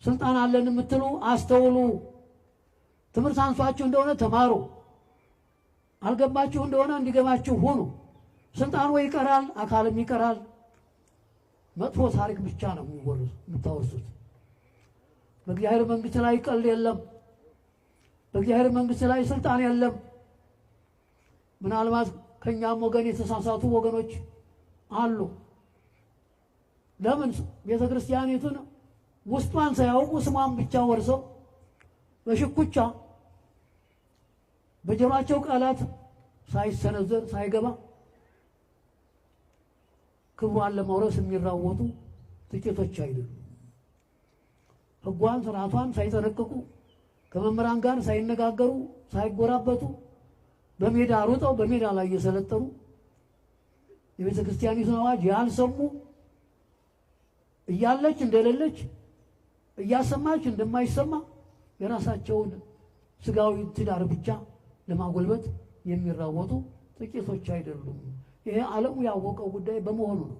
ስልጣን አለን የምትሉ አስተውሉ። ትምህርት አንሷችሁ እንደሆነ ተማሩ። አልገባችሁ እንደሆነ እንዲገባችሁ ሁኑ። ስልጣን ወይ ይቀራል፣ አካልም ይቀራል። መጥፎ ታሪክ ብቻ ነው የምታወርሱት። በእግዚአብሔር መንግስት ላይ ቀልድ የለም። በእግዚአብሔር መንግስት ላይ ስልጣን የለም። ምናልባት ከኛም ወገን የተሳሳቱ ወገኖች አሉ። ለምን ቤተክርስቲያኒቱን ውስጧን ሳያውቁ ስሟን ብቻ ወርሰው በሽኩቻ በጀሯቸው ቃላት ሳይሰነዘር ሳይገባ ክብሯን ለመውረስ የሚራወጡ ጥቂቶች አይደሉም። ሕጓን ስርዓቷን ሳይጠነቅቁ ከመምህራን ጋር ሳይነጋገሩ ሳይጎራበቱ በሜዳ ሩጠው በሜዳ ላይ እየሰለጠኑ የቤተ ክርስቲያኒቱን አዋጅ ያልሰሙ እያለች እንደሌለች እያሰማች እንደማይሰማ የራሳቸውን ስጋዊ ትዳር ብቻ ለማጎልበት የሚራወጡ ጥቂቶች አይደሉም። ይሄ ዓለሙ ያወቀው ጉዳይ በመሆኑ ነው።